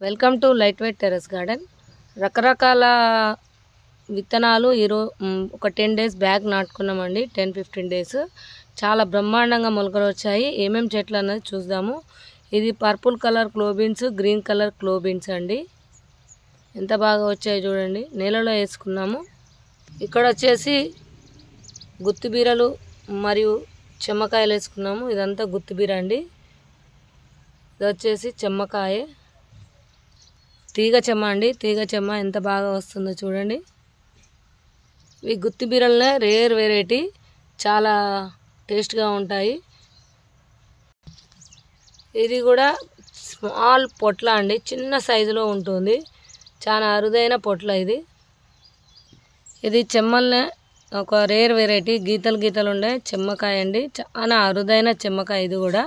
Welcome to light weight terrace garden. రకరకాల విత్తనాలు ఒక 10 డేస్ బ్యాక్ నాటుకున్నామండి. 10-15 డేస్ చాలా బ్రహ్మాండంగా మొలకలు వచ్చాయి. ఏమేం చెట్లు అన్నది చూద్దాము. ఇది పర్పుల్ కలర్ క్లోబీన్స్, గ్రీన్ కలర్ క్లోబీన్స్ అండి. ఎంత బాగా వచ్చాయి చూడండి. నేలలో వేసుకున్నాము. ఇక్కడ వచ్చేసి గుత్తిబీరలు మరియు చెమ్మకాయలు వేసుకున్నాము. ఇదంతా గుత్తిబీర అండి. ఇది వచ్చేసి చెమ్మకాయ, తీగ చెమ్మ అండి. తీగ చెమ్మ ఎంత బాగా వస్తుందో చూడండి. ఈ గుత్తి బీరలనే రేర్ వెరైటీ, చాలా టేస్ట్గా ఉంటాయి. ఇది కూడా స్మాల్ పొట్ల అండి, చిన్న సైజులో ఉంటుంది. చాలా అరుదైన పొట్ల ఇది. ఇది చెమ్మల్నే ఒక రేర్ వెరైటీ, గీతలు గీతలు ఉండే చెమ్మకాయ అండి. చాలా అరుదైన చెమ్మకాయ ఇది కూడా.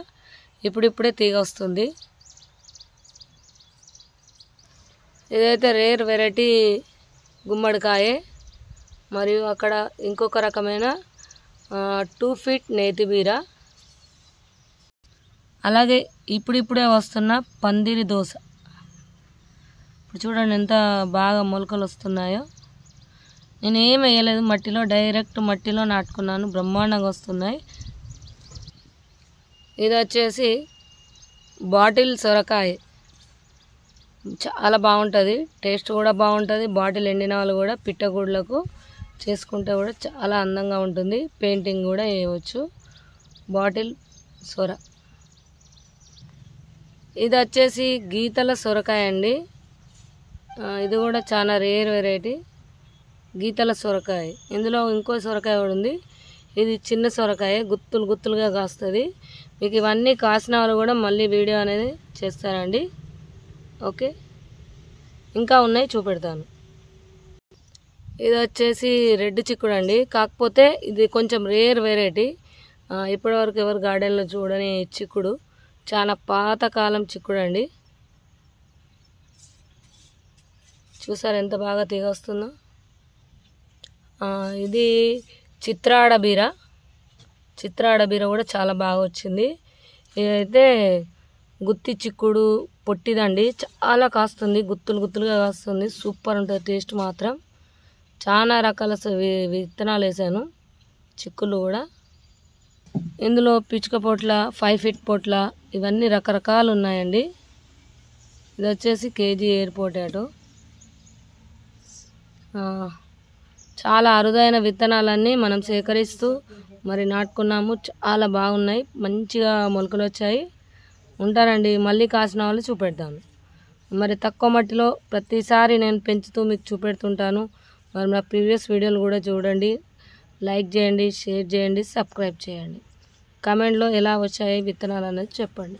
ఇప్పుడిప్పుడే తీగ వస్తుంది. ఇదైతే రేర్ వెరైటీ గుమ్మడికాయ. మరియు అక్కడ ఇంకొక రకమైన 2 ఫీట్ నేతి బీర. అలాగే ఇప్పుడిప్పుడే వస్తున్న పందిరి దోస. ఇప్పుడు చూడండి ఎంత బాగా మొలకలు వస్తున్నాయో. నేను ఏం వేయలేదు మట్టిలో, డైరెక్ట్ మట్టిలో నాటుకున్నాను. బ్రహ్మాండంగా వస్తున్నాయి. ఇది వచ్చేసి బాటిల్ సొరకాయ. చాలా బాగుంటుంది, టేస్ట్ కూడా బాగుంటుంది. బాటిల్ ఎండిన వాళ్ళు కూడా పిట్టగూళ్ళకు చేసుకుంటే కూడా చాలా అందంగా ఉంటుంది. పెయింటింగ్ కూడా వేయవచ్చు. బాటిల్ సొర. ఇది వచ్చేసి గీతల సొరకాయ అండి. ఇది కూడా చాలా రేర్ వెరైటీ, గీతల సొరకాయ. ఇందులో ఇంకో సొరకాయ కూడా ఉంది. ఇది చిన్న సొరకాయ, గుత్తులు గుత్తులుగా కాస్తుంది. మీకు ఇవన్నీ కాసిన వాళ్ళు కూడా మళ్ళీ వీడియో అనేది చేస్తానండి. ఓకే, ఇంకా ఉన్నాయి, చూపెడతాను. ఇది వచ్చేసి రెడ్ చిక్కుడు అండి. కాకపోతే ఇది కొంచెం రేర్ వెరైటీ. ఇప్పటివరకు ఎవరు గార్డెన్లో చూడని చిక్కుడు. చాలా పాతకాలం చిక్కుడు అండి. చూసారు ఎంత బాగా తీగ వస్తుందో. ఇది చిత్రాడ బీర. చిత్రాడ బీర కూడా చాలా బాగా వచ్చింది. ఇదైతే గుత్తి చిక్కుడు పొట్టిదండి. చాలా కాస్తుంది, గుత్తులు గుత్తులుగా కాస్తుంది. సూపర్ ఉంటుంది టేస్ట్ మాత్రం. చాలా రకాల విత్తనాలు వేసాను, చిక్కులు కూడా. ఇందులో పిచ్చుక పొట్ల, 5 ఫీట్ పొట్ల, ఇవన్నీ రకరకాలు ఉన్నాయండి. ఇది వచ్చేసి కేజీ ఎయిర్ పొటాటో. చాలా అరుదైన విత్తనాలన్నీ మనం సేకరిస్తూ మరి నాటుకున్నాము. చాలా బాగున్నాయి, మంచిగా మొలకలు వచ్చాయి. ఉంటారండి, మళ్ళీ కాసిన వాళ్ళు చూపెడతాను. మరి తక్కువ మట్టిలో ప్రతిసారి నేను పెంచుతూ మీకు చూపెడుతుంటాను. మరి నా ప్రీవియస్ వీడియోలు కూడా చూడండి. లైక్ చేయండి, షేర్ చేయండి, సబ్స్క్రైబ్ చేయండి. కామెంట్లో ఎలా వచ్చాయి విత్తనాలు అనేది చెప్పండి.